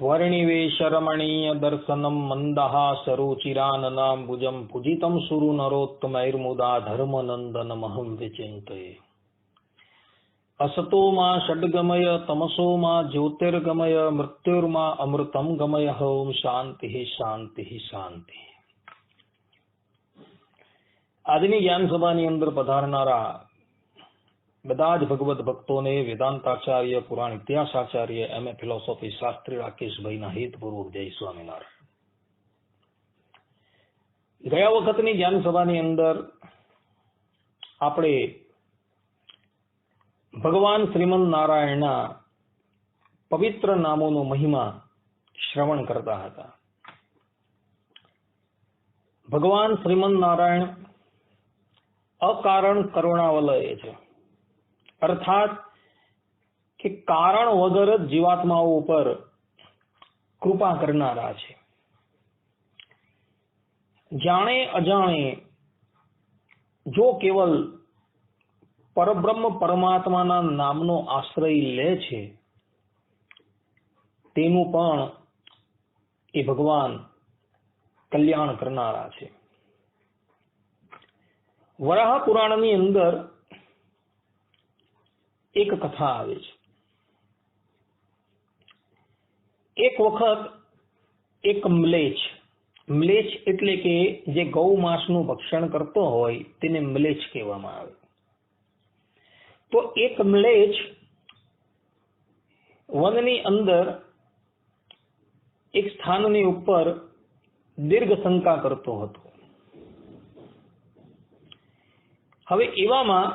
वर्णिवेशरमणीय दर्शनम मंदहासरुचिराननाम्बुजं पूजितं सुरु नरोत्तमैर्मुदा धर्मनंदनमहं विचिन्तये। असतो मा षड्गमय तमसो मा ज्योतिर्गमय मृत्युर्मा अमृतं गमय। ओम शांति शांति शांति। આજની જ્ઞાન સભાની અંદર પધારનારા બધા જ ભગવત ભક્તોને વેદાંતાચાર્ય, પુરાણ ઇતિહાસાચાર્ય, એમએ ફિલોસોફી શાસ્ત્રી રાકેશભાઈના હિતપૂર્વક જય સ્વામિનારાયણ. ગયા વખતની જ્ઞાન સભાની અંદર આપણે ભગવાન શ્રીમદ નારાયણના પવિત્ર નામોનો મહિમા શ્રવણ કરતા હતા. ભગવાન શ્રીમદ નારાયણ અકારણ કરુણાવલય છે, અર્થાત કે કારણ વગર જ જીવાત્માઓ ઉપર કૃપા કરનારા છે. જાણે અજાણે જો કેવલ પરબ્રહ્મ પરમાત્માના નામનો આશ્રય લે છે તેનું પણ એ ભગવાન કલ્યાણ કરનારા છે. વરાહ પુરાણની અંદર એક કથા આવે છે. એક વખત એક મ્લેચ્છ એટલે કે જે ગૌ માંસનું ભક્ષણ કરતો હોય તેને મ્લેચ્છ કહેવામાં આવે. તો એક મ્લેચ્છ વનની અંદર એક સ્થાનની ઉપર દીર્ઘ શંકા કરતો હતો. હવે એવામાં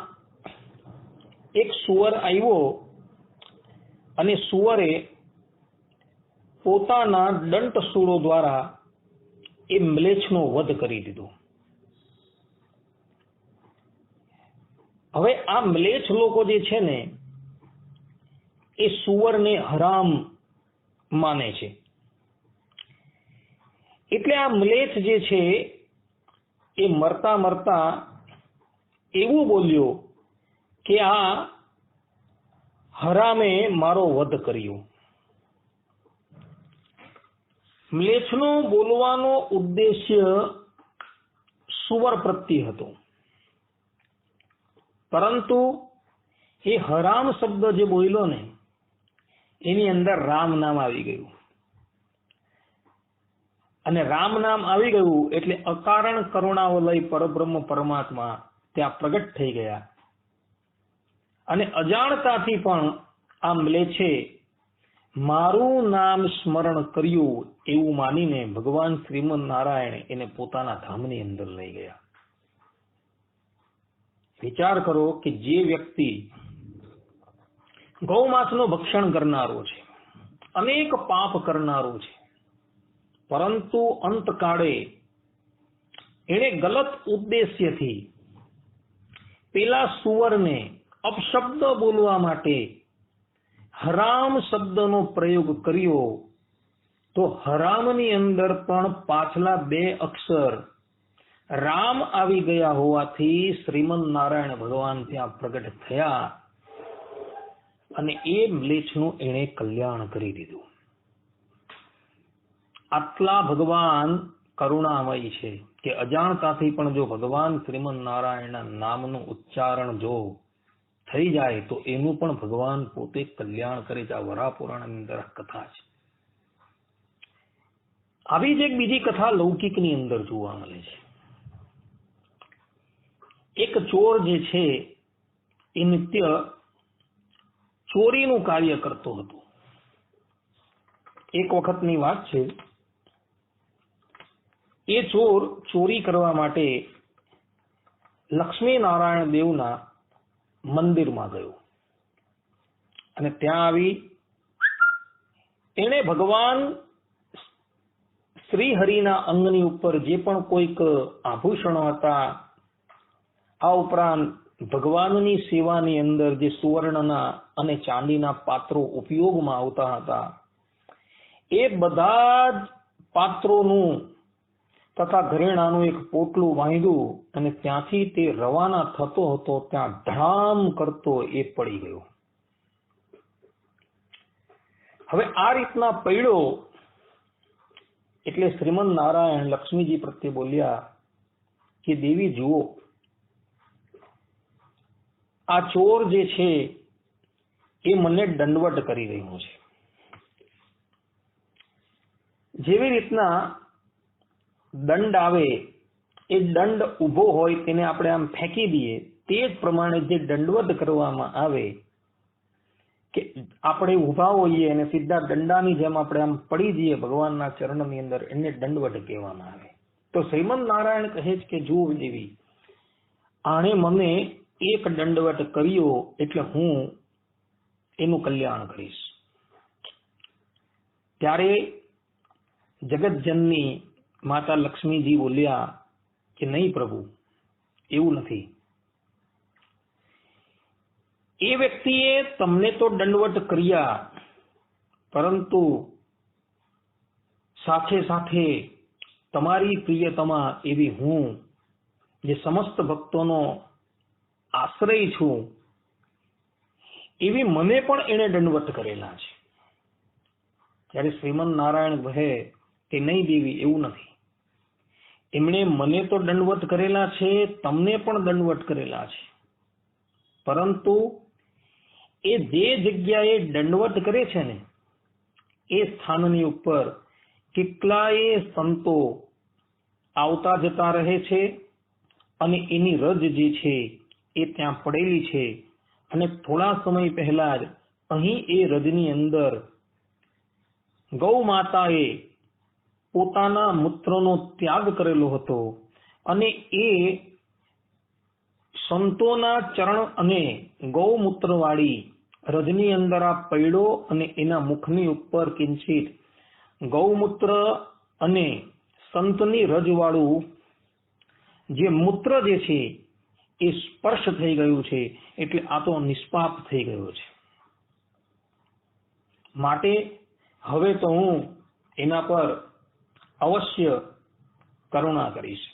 એક સુવર આવ્યો અને સુવરે પોતાના દંતશૂળો દ્વારા એ મ્લેચ્છનો વધ કરી દીધો. હવે આ મ્લેચ્છ લોકો જે છે ને એ સુવરને હરામ માને છે. એટલે આ મ્લેચ્છ જે છે એ મરતા મરતા એવું બોલ્યો કે આ હરામે મારો વધ કર્યો. મ્લેચ્છનો બોલવાનો ઉદ્દેશ્ય સુવર પ્રત્યે હતો, પરંતુ એ હરામ શબ્દ જે બોલ્યો ને એની અંદર રામ નામ આવી ગયું, અને રામ નામ આવી ગયું એટલે અકારણ કરુણાવલય પરબ્રહ્મ પરમાત્મા ત્યાં પ્રગટ થઈ ગયા. અને અજાણતાથી પણ આ મ્લેચ્છે મારું નામ સ્મરણ કર્યું એવું માનીને ભગવાન શ્રીમદ નારાયણ એને પોતાના ધામની અંદર લઈ ગયા. વિચાર કરો કે જે વ્યક્તિ ગૌમાંસનું ભક્ષણ કરનારો છે, અનેક પાપ કરનારો છે, પરંતુ અંતકાળે એણે ગલત ઉદ્દેશ્યથી પેલા સુવરને અપશબ્દ બોલવા માટે હરામ શબ્દનો પ્રયોગ કર્યો, તો હરામની અંદર પણ પાછલા બે અક્ષર રામ આવી ગયા હોવાથી શ્રીમદ નારાયણ ભગવાન ત્યાં પ્રગટ થયા અને એ મ્લેચ્છનું એણે કલ્યાણ કરી દીધું. આટલા ભગવાન કરુણામય છે કે અજાણતાથી પણ જો ભગવાન શ્રીમદ નારાયણના નામનું ઉચ્ચારણ જો થઈ જાય તો એનું પણ ભગવાન પોતે કલ્યાણ કરે છે. આ વરાહ પુરાણની અંદર કથા છે. આવી જ એક બીજી કથા લૌકિકની અંદર જોવા મળે છે. એક ચોર જે છે એ નિત્ય ચોરીનું કાર્ય કરતો હતો. એક વખતની વાત છે, એ ચોર ચોરી કરવા માટે લક્ષ્મી નારાયણ દેવના મંદિરમાં ગયો અને ત્યાં આવી એણે ભગવાન શ્રી હરિના અંગની ઉપર જે પણ કોઈક આભૂષણો હતા, આ ઉપરાંત ભગવાનની સેવાની અંદર જે સુવર્ણના અને ચાંદીના પાત્રો ઉપયોગમાં આવતા હતા એ બધા જ પાત્રોનું તથા ઘરેણાનું એક પોટલું બાંધ્યું અને ત્યાંથી તે રવાના થતો હતો ત્યાં ધડામ કરતો એ પડી ગયો. હવે આ રીતના પૈડો એટલે શ્રીમન નારાયણ લક્ષ્મીજી પ્રત્યે બોલ્યા કે દેવી જુઓ, આ ચોર જે છે એ મને દંડવટ કરી રહ્યો છે. જેવી રીતના દંડ આવે, એ દંડ ઉભો હોય તેને આપણે આમ ફેંકી દઈએ, તે જ પ્રમાણે જે દંડવટ કરવામાં આવે કે આપણે ઉભા હોઈએ અને સીધા દંડાની જેમ આપણે આમ પડી જઈએ ભગવાનના ચરણની અંદર, એને દંડવટ કહેવામાં આવે. તો શ્રીમદ નારાયણ કહે છે કે જુઓ દેવી, આણે મને એક દંડવટ કર્યો એટલે હું એનું કલ્યાણ કરીશ. ત્યારે જગતજનની માતા લક્ષ્મીજી બોલ્યા કે નહીં પ્રભુ, એવું નથી. એ વ્યક્તિએ તમને તો દંડવટ કર્યા, પરંતુ સાથે સાથે તમારી પ્રિયતમા એવી હું, જે સમસ્ત ભક્તોનો આશ્રય છું, એવી મને પણ એને દંડવટ કરેલા છે. ત્યારે શ્રીમદ નારાયણ કહે કે નહીં દેવી, એવું નથી. એમણે મને તો દંડવટ કરેલા છે, તમને પણ દંડવટ કરેલા છે, પરંતુ એ જે જગ્યાએ દંડવટ કરે છે ને, એ સ્થાનની ઉપર કેટલાય સંતો આવતા જતા રહે છે અને એની રજ જે છે એ ત્યાં પડેલી છે. અને થોડા સમય પહેલા જ અહીં એ રજની અંદર ગૌ માતાએ પોતાના મૂત્રનો ત્યાગ કરેલો હતો અને એ સંતોના ચરણ અને ગૌમૂત્ર વાળી રજની અંદર આ પૈડો અને એના મુખની ઉપર કિંચિત ગૌમૂત્ર અને સંતની રજવાળું જે મૂત્ર જે છે એ સ્પર્શ થઈ ગયું છે, એટલે આ તો નિષ્પાપ થઈ ગયો છે. માટે હવે તો હું એના પર અવશ્ય કરુણા કરીશ.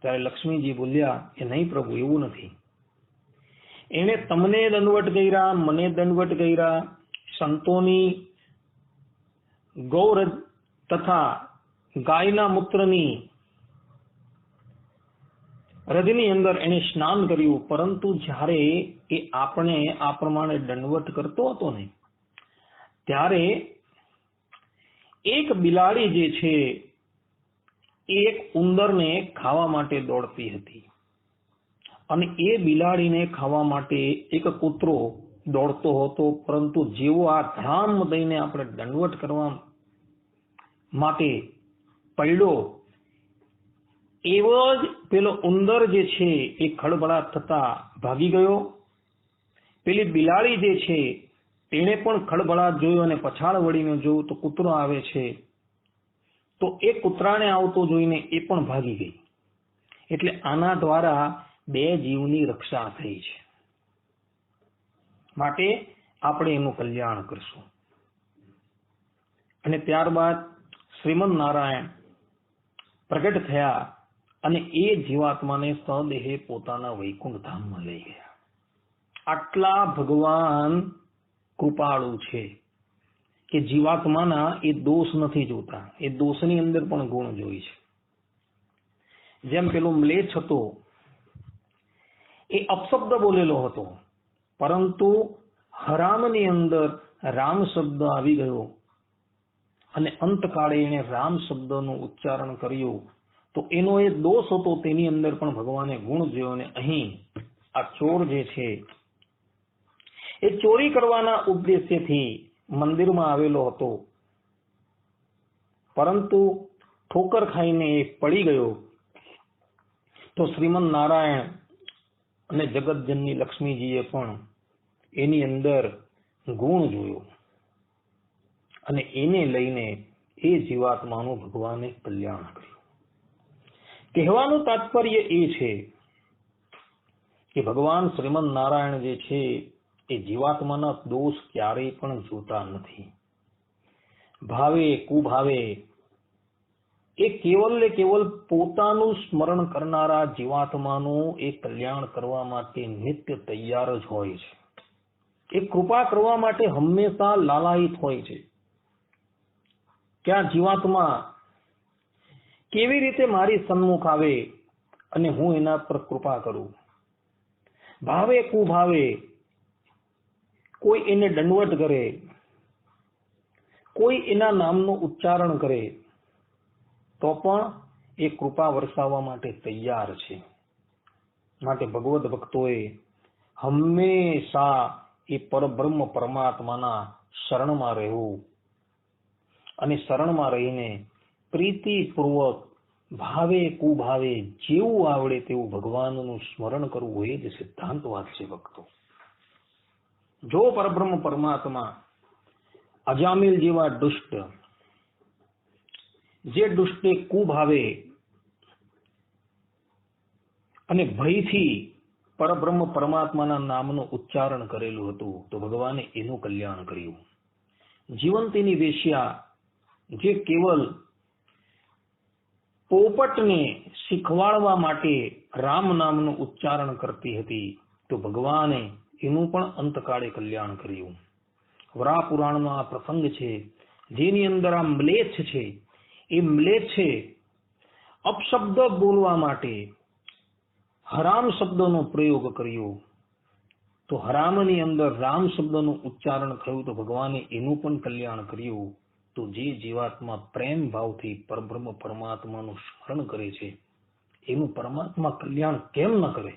ત્યારે લક્ષ્મીજી બોલ્યા કે નહીં પ્રભુ, એવું નથી. એને તમને દંડવટ કર્યા, મને દંડવટ કર્યા, સંતોની ગૌરજ તથા ગાયના મૂત્રની રજની અંદર એને સ્નાન કર્યું, પરંતુ જ્યારે એ આપણે આ પ્રમાણે દંડવટ કરતો હતો ને, ત્યારે એક બિલાડી જે છે એક ઉંદરને ખાવા માટે દોડતી હતી, અને એ બિલાડીને ખાવા માટે એક કૂતરો દોડતો હતો. પરંતુ જેવો આ ધડામ દઈને આપણે દંડવટ કરવા માટે પૈડો, એવો જ પેલો ઉંદર જે છે એ ખળભળાટ થતા ભાગી ગયો. પેલી બિલાડી જે છે તેણે પણ ખળભળાટ જોયો અને પછાડ વળીને જોયું તો કૂતરો આવે છે. તો એ કૂતરાને આવતો જોઈને એ પણ ભાગી ગઈ. એટલે આના દ્વારા બે જીવની રક્ષા થઈ છે. માટે આપણે એનું કલ્યાણ કરશું. અને ત્યારબાદ શ્રીમદ નારાયણ પ્રગટ થયા અને એ જીવાત્માને સદેહે પોતાના વૈકુંઠ ધામમાં લઈ ગયા. આટલા ભગવાન કૃપાળુ છે કે જીવાત્માના એ દોષ નથી જોતા, એ દોષની અંદર પણ ગુણ જોઈ છે. જેમ પેલો મ્લેચ્છ હતો, એ અપશબ્દ બોલેલો હતો, પરંતુ હરામની અંદર રામ શબ્દ આવી ગયો અને અંતકાળે એને રામ શબ્દનું ઉચ્ચારણ કર્યું, તો એનો એ દોષ હતો, તેની અંદર પણ ભગવાને ગુણ જોયો. અને અહીં આ ચોર જે છે એ ચોરી કરવાના ઉદ્દેશ્યથી મંદિરમાં આવેલો હતો, પરંતુ ઠોકર ખાઈને એ પડી ગયો. તો શ્રીમદ નારાયણ અને જગતજનની લક્ષ્મીજીએ પણ એની અંદર ગુણ જોયો અને એને લઈને એ જીવાત્માનું ભગવાને કલ્યાણ કર્યું. કહેવાનું તાત્પર્ય એ છે કે ભગવાન શ્રીમદ નારાયણ જે છે એ જીવાત્માના દોષ ક્યારેય પણ જોતા નથી. ભાવે કુભાવે એ કેવલ પોતાનું સ્મરણ કરનારા જીવાત્માનું એ કલ્યાણ કરવા માટે નિત્ય તૈયાર જ હોય છે. એ કૃપા કરવા માટે હંમેશા લાલાયિત હોય છે કે આ જીવાત્મા કેવી રીતે મારી સન્મુખ આવે અને હું એના પર કૃપા કરું. ભાવે કુભાવે કોઈ એને દંડવટ કરે, કોઈ એના નામનું ઉચ્ચારણ કરે તો પણ એ કૃપા વરસાવવા માટે તૈયાર છે. માટે ભગવદ ભક્તોએ હંમેશા એ પરબ્રહ્મ પરમાત્માના શરણમાં રહેવું અને શરણમાં રહીને પ્રીતિપૂર્વક ભાવે કુભાવે જેવું આવડે તેવું ભગવાનનું સ્મરણ કરવું એ જ સિદ્ધાંતવાદ છે ભક્તો. જો પરબ્રહ્મ પરમાત્મા અજામિલ જેવા દુષ્ટ, જે દુષ્ટે કુભાવે અને ભયથી પરબ્રહ્મ પરમાત્માના નામનું ઉચ્ચારણ કરેલું હતું તો ભગવાને એનું કલ્યાણ કર્યું. જીવંતીની વેશ્યા જે કેવલ પોપટને શીખવાડવા માટે રામ નામનું ઉચ્ચારણ કરતી હતી તો ભગવાને એનું પણ અંતકાળે કલ્યાણ કર્યું. વરાહ પુરાણનો આ પ્રસંગ છે જેની અંદર આ મ્લેચ્છ છે, એ મ્લેચ્છે અપશબ્દ બોલવા માટે હરામ શબ્દનો પ્રયોગ કર્યો તો હરામની અંદર રામ શબ્દનું ઉચ્ચારણ થયું તો ભગવાને એનું પણ કલ્યાણ કર્યું. તો જે જીવાત્મા પ્રેમ ભાવથી પરબ્રહ્મ પરમાત્માનું સ્મરણ કરે છે એનું પરમાત્મા કલ્યાણ કેમ ન કરે?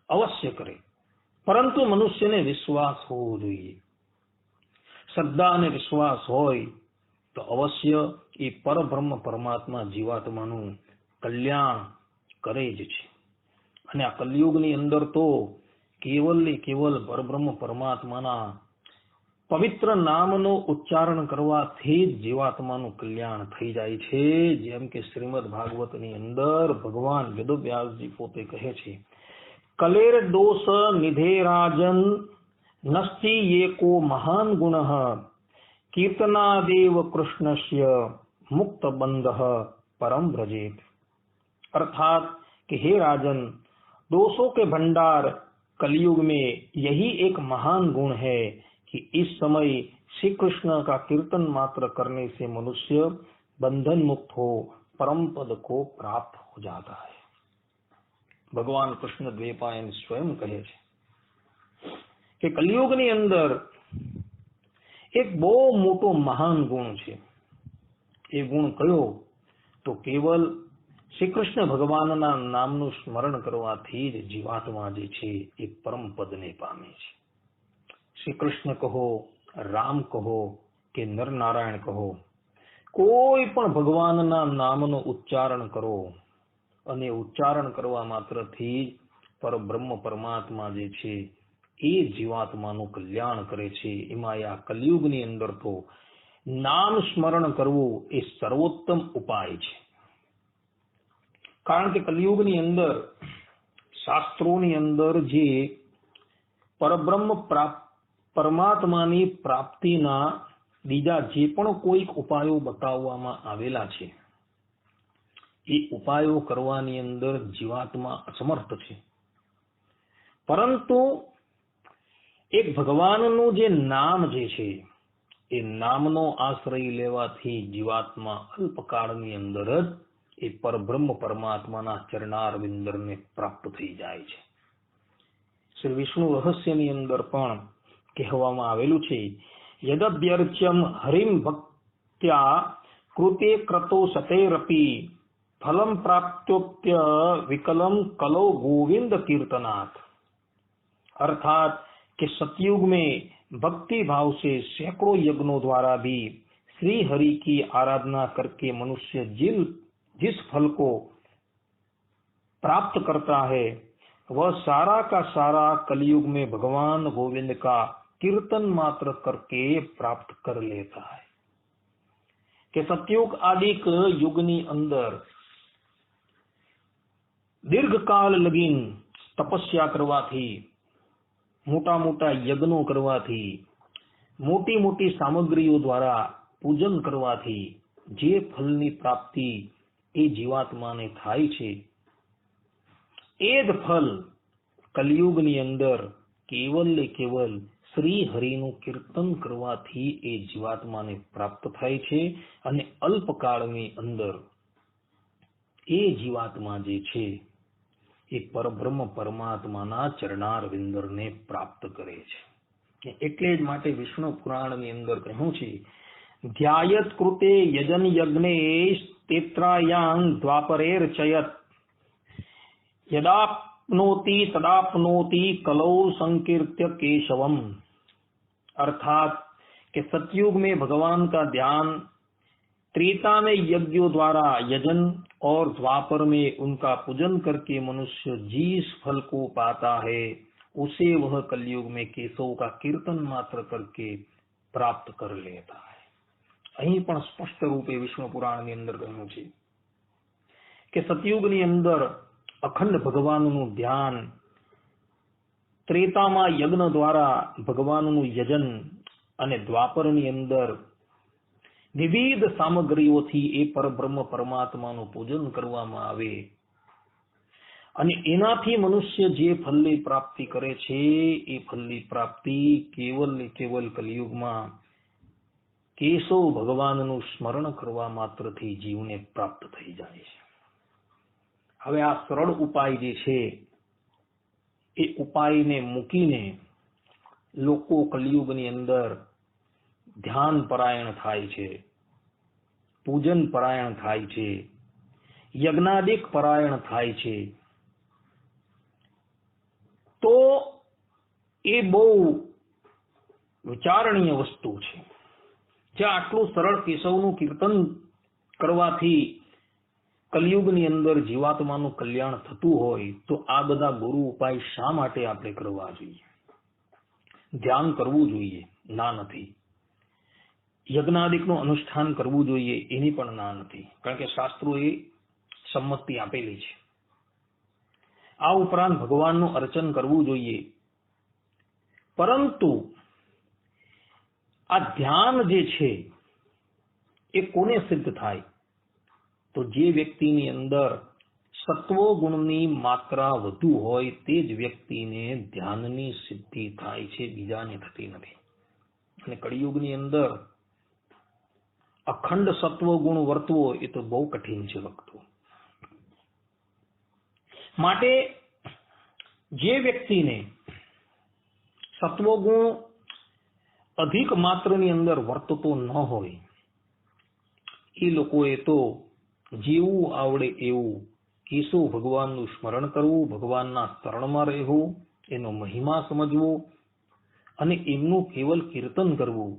અવશ્ય કરે, પરંતુ મનુષ્યને વિશ્વાસ હોવો જોઈએ. શ્રદ્ધા અને વિશ્વાસ હોય તો અવશ્ય એ પરબ્રહ્મ પરમાત્મા જીવાત્માનું કલ્યાણ કરે જ છે. અને આ કલયુગની અંદર તો કેવલ ને કેવલ પરબ્રહ્મ પરમાત્માના પવિત્ર નામનો ઉચ્ચારણ કરવાથી જ જીવાત્માનું કલ્યાણ થઈ જાય છે. જેમ કે શ્રીમદ ભાગવતની અંદર ભગવાન વેદવ્યાસજી પોતે કહે છે, કલેર દોષ નિધે રાજન નસ્તિ એકો મહાન ગુણ કીર્તનાદેવ કૃષ્ણસ્ય મુક્ત બંધ परम व्रजेत. अर्थात कि हे राजन, दोषों के भंडार कलयुग में यही एक महान गुण है कि इस समय श्री कृष्ण का कीर्तन मात्र करने से मनुष्य बंधन मुक्त हो परम पद को प्राप्त हो जाता है. भगवान कृष्ण द्वैपायन स्वयं कहे છે કે કલયુગની અંદર એક બહુ મોટો મહાન ગુણ છે. એ ગુણ કયો? તો કેવલ શ્રી કૃષ્ણ ભગવાનના નામનું સ્મરણ કરવાથી જ જીવાત્મા જે છે એ પરમ પદને પામે છે. શ્રી કૃષ્ણ કહો, રામ કહો કે નર નારાયણ કહો, કોઈ પણ ભગવાનના નામનું ઉચ્ચારણ કરો અને ઉચ્ચારણ કરવા માત્રથી જ પરબ્રહ્મ પરમાત્મા જે છે એ જીવાત્માનું કલ્યાણ કરે છે. એમાં આ કલયુગની અંદર તો નામ સ્મરણ કરવું એ સર્વોત્તમ ઉપાય છે. કારણ કે કલયુગની અંદર શાસ્ત્રોની અંદર જે પરબ્રહ્મ પરમાત્માની પ્રાપ્તિના બીજા જે પણ કોઈક ઉપાયો બતાવવામાં આવેલા છે એ ઉપાયો કરવાની અંદર જીવાત્મા અસમર્થ છે. પરંતુ એક ભગવાનનું જે નામ જે છે એ નામનો આશ્રય લેવાથી જીવાત્મા અલ્પકાળની અંદર જ એ પરબ્રહ્મ પરમાત્માના ચરણારવિંદને પ્રાપ્ત થઈ જાય છે. શ્રી વિષ્ણુ રહસ્યની અંદર પણ કહેવામાં આવેલું છે, યદભ્યર્ચ્યમ હરિમ ભક્ત્યા કૃતે ક્રતો સતેરપી ફલમ પ્રાપ્ત્યોપ્ય વિકલમ કલો गोविंद कीर्तनाथ. अर्थात कि सतयुग में भक्ति भाव से सैकड़ों यज्ञों द्वारा भी श्री हरि की आराधना करके मनुष्य जिस फल को प्राप्त करता है वह सारा का सारा कलयुग में भगवान गोविंद का कीर्तन मात्र करके प्राप्त कर लेता है. कि सतयुग आदिक युगनी अंदर દીર્ઘકાળ લગીન તપસ્યા કરવાથી, મોટા મોટા યજ્ઞો કરવાથી, મોટી મોટી સામગ્રીઓ દ્વારા પૂજન કરવાથી જે ફલની પ્રાપ્તિ એ જીવાત્માને થાય છે એ જ ફલ કલયુગની અંદર કેવલ ને કેવલ શ્રી હરિનું કીર્તન કરવાથી એ જીવાત્માને પ્રાપ્ત થાય છે અને અલ્પકાળની અંદર એ જીવાત્મા જે છે એ પરબ્રહ્મ પરમાત્માના ચરણાર વિંદરને પ્રાપ્ત કરે છે. એટલે જ માટે વિષ્ણુ પુરાણની અંદર કહ્યું છે, ધ્યાયત કૃતે યજન યજ્ઞેશ તેત્રાયાં દ્વાપરેર્ચયત યદાપ્નોતિ તદાપ્નોતિ કલૌ संकीर्त्य केशवम. अर्थात कि सतयुग में भगवान का ध्यान, त्रेता में यज्ञों द्वारा यजन और द्वापर में उनका पूजन करके मनुष्य जिस फल को पाता है उसे वह कलयुग में केशव का कीर्तन मात्र करके प्राप्त कर लेता है. અહીં પણ સ્પષ્ટ રૂપે વિષ્ણુ પુરાણની અંદર કહ્યું છે કે સતયુગની અંદર અખંડ ભગવાનનું ધ્યાન, ત્રેતામાં યજ્ઞ દ્વારા ભગવાનનું યજન અને દ્વાપરની અંદર વિવિધ સામગ્રીઓથી એ પરબ્રહ્મ પરમાત્માનું પૂજન કરવામાં આવે અને એનાથી મનુષ્ય જે ફલની પ્રાપ્તિ કરે છે એ ફલની પ્રાપ્તિ કેવલ ને કેવલ કલિયુગમાં કેશવ ભગવાનનું સ્મરણ કરવા માત્રથી જીવને પ્રાપ્ત થઈ જાય છે. હવે આ સરળ ઉપાય જે છે એ ઉપાયને મૂકીને લોકો કલિયુગની અંદર ધ્યાન પરાયણ થાય છે, પૂજન પરાયણ થાય છે, યજ્ઞાદિક પરાયણ થાય છે, તો એ બહુ વિચારણીય વસ્તુ છે. જ્યાં આટલું સરળ કેશવનું કીર્તન કરવાથી કલિયુગની અંદર જીવાત્માનું કલ્યાણ થતું હોય તો આ બધા ગુરુ ઉપાય શા માટે આપણે કરવા જોઈએ? ધ્યાન કરવું જોઈએ, ના નથી. યજ્ઞાદિકનું અનુષ્ઠાન કરવું જોઈએ, એની પણ ના નથી, કારણ કે શાસ્ત્રોએ સંમતિ આપેલી છે. આ ઉપરાંત ભગવાનનું અર્ચન કરવું જોઈએ, પરંતુ આ ધ્યાન જે છે એ કોને સિદ્ધ થાય? તો જે વ્યક્તિની અંદર સત્વ ગુણની માત્રા વધુ હોય તે જ વ્યક્તિને ધ્યાનની સિદ્ધિ થાય છે, બીજાને થતી નથી. અને કળિયુગની અંદર અખંડ સત્વ ગુણ વર્તવો એ તો બહુ કઠિન છે ભક્તો. માટે જે વ્યક્તિને સત્વગુણ અધિક માત્રની અંદર વર્તતો ન હોય એ લોકોએ તો જેવું આવડે એવું કેશવ ભગવાનનું સ્મરણ કરવું, ભગવાનના શરણમાં રહેવું, એનો મહિમા સમજવો અને એમનું કેવલ કીર્તન કરવું,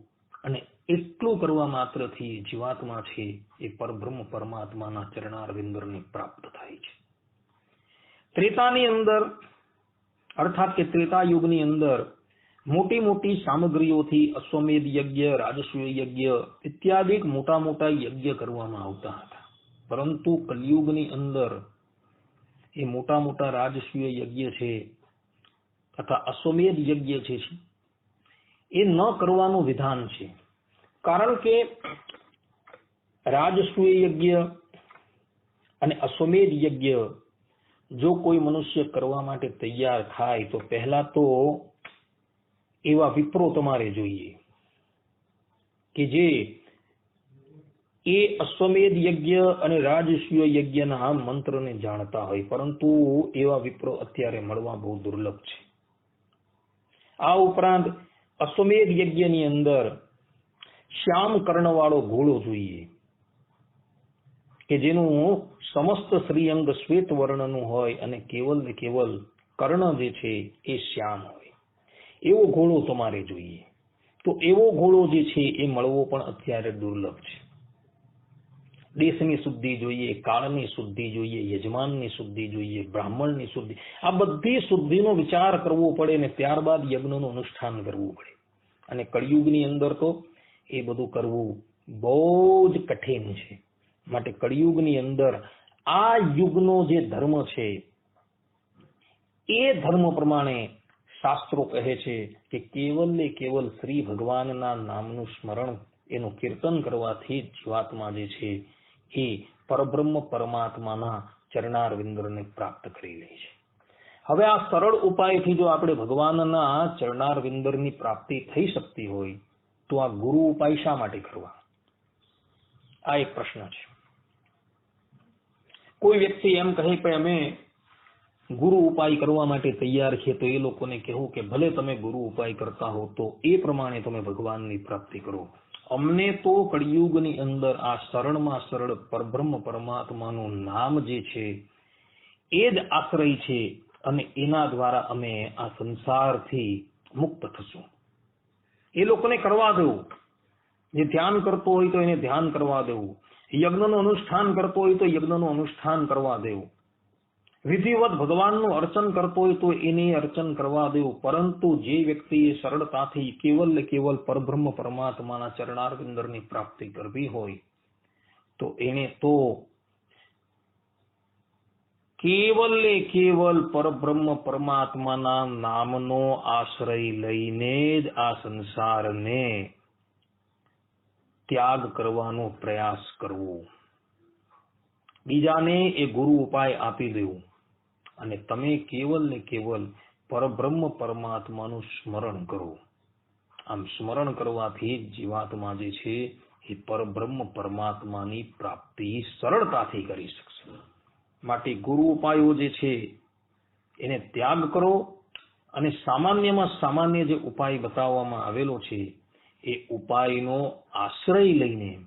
અને એટલું કરવા માત્રથી જીવાત્મા છે એ પરબ્રહ્મ પરમાત્માના ચરણારવિંદને પ્રાપ્ત થાય છે. ત્રેતાની અંદર અર્થાત કે ત્રેતા યુગની અંદર મોટી મોટી સામગ્રીઓથી અશ્વમેધ યજ્ઞ, રાજસૂય યજ્ઞ ઇત્યાદિ મોટા મોટા યજ્ઞ કરવામાં આવતા હતા. પરંતુ કલિયુગની અંદર એ મોટા મોટા રાજસૂય યજ્ઞ છે તથા અશ્વમેધ યજ્ઞ છે એ ન કરવાનું વિધાન છે. કારણ કે રાજસૂય યજ્ઞ અને અશ્વમેધ યજ્ઞ જો કોઈ મનુષ્ય કરવા માટે તૈયાર થાય તો પહેલા તો એવા વિપ્રો તમારે જોઈએ કે જે એ અશ્વમેધ યજ્ઞ અને રાજસૂય યજ્ઞના મંત્રને જાણતા હોય, પરંતુ એવા વિપ્રો અત્યારે મળવા બહુ દુર્લભ છે. આ ઉપરાંત અશ્વમેધ યજ્ઞની અંદર શ્યામ કર્ણવાળો ઘોડો જોઈએ કે જેનું સમસ્ત શ્રીઅંગ શ્વેત વર્ણનું હોય અને કેવલ ને કેવલ કર્ણ જે છે એ શ્યામ હોય, એવો ઘોડો તમારે જોઈએ. તો એવો ઘોડો જે છે એ મળવો પણ અત્યારે દુર્લભ છે. દેશની શુદ્ધિ જોઈએ, કાળની શુદ્ધિ જોઈએ, યજમાનની શુદ્ધિ જોઈએ, બ્રાહ્મણની શુદ્ધિ, આ બધી શુદ્ધિનો વિચાર કરવો પડે ને ત્યારબાદ યજ્ઞનું અનુષ્ઠાન કરવું પડે. અને કળિયુગની અંદર તો એ બધું કરવું બહુ જ કઠિન છે. માટે કળિયુગની અંદર આ યુગનો જે ધર્મ છે એ ધર્મ પ્રમાણે શાસ્ત્રો કહે છે કે કેવલ ને કેવલ શ્રી ભગવાનના નામનું સ્મરણ, એનું કીર્તન કરવાથી જીવાત્મા જે છે એ પરબ્રહ્મ પરમાત્માના ચરણારવિંદને પ્રાપ્ત કરી લે છે. હવે આ સરળ ઉપાયથી જો આપણે ભગવાનના ચરણાર વિંદરની પ્રાપ્તિ થઈ શકતી હોય તો આ ગુરુ ઉપાય શા માટે કરવા? આ એક પ્રશ્ન છે. કોઈ વ્યક્તિ એમ કહે કે અમે ગુરુ ઉપાય કરવા માટે તૈયાર છીએ, તો એ લોકોને કહેવું કે ભલે તમે ગુરુ ઉપાય કરતા હો તો એ પ્રમાણે તમે ભગવાનની પ્રાપ્તિ કરો. અમને તો કળિયુગની અંદર આ સરળમાં સરળ પરબ્રહ્મ પરમાત્માનું નામ જે છે એ જ આશ્રય છે અને એના દ્વારા અમે આ સંસારથી મુક્ત થશું. એ લોકોને કરવા દેવું. જે ધ્યાન કરતો હોય તો એને ધ્યાન કરવા દેવું. યજ્ઞનું અનુષ્ઠાન કરતો હોય તો યજ્ઞનું અનુષ્ઠાન કરવા દેવું. વિધિવત ભગવાનનું અર્ચન કરતો હોય તો એને અર્ચન કરવા દેવું. પરંતુ જે વ્યક્તિએ સરળતાથી કેવલ ને કેવલ પરબ્રહ્મ પરમાત્માના ચરણારવિંદરની પ્રાપ્તિ કરવી હોય તો એને તો કેવલ ને કેવલ પરબ્રહ્મ પરમાત્માના નામનો આશ્રય લઈને જ આ સંસારને ત્યાગ કરવાનો પ્રયાસ કરવો. બીજાને એ ગુરુ ઉપાય આપી દેવું અને તમે કેવલ ને કેવલ પરબ્રહ્મ પરમાત્માનું સ્મરણ કરો. આમ સ્મરણ કરવાથી જીવાત્મા જે છે એ પરબ્રહ્મ પરમાત્માની પ્રાપ્તિ સરળતાથી કરી શકશે. માટે ગુરુ ઉપાયો જે છે એને ત્યાગ કરો અને સામાન્યમાં સામાન્ય જે ઉપાય બતાવવામાં આવેલો છે એ ઉપાયનો આશ્રય લઈને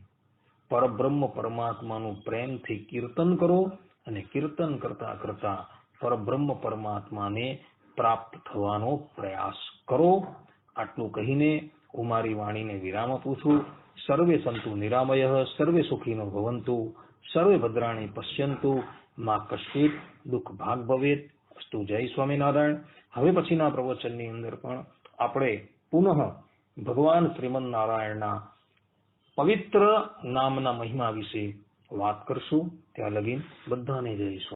પરબ્રહ્મ પરમાત્માનું પ્રેમથી કીર્તન કરો અને કીર્તન કરતા કરતા પરબ્રહ્મ પરમાત્માને પ્રાપ્ત થવાનો પ્રયાસ કરો. આટલું કહીને હું મારી વાણીને વિરામ આપું છું. સર્વે સંતુ નિરામયઃ, સર્વે સુખીનો ભવંતુ, સર્વે ભદ્રાણી પશ્યંતુ, માં કશ્ચિત દુઃખ ભાગ ભવેત. અસ્તુ. જય સ્વામિનારાયણ. હવે પછીના પ્રવચનની અંદર પણ આપણે પુનઃ ભગવાન શ્રીમન નારાયણના પવિત્ર નામના મહિમા વિશે વાત કરશું. ત્યાં લગી બધાને જય સ્વામિનારાયણ.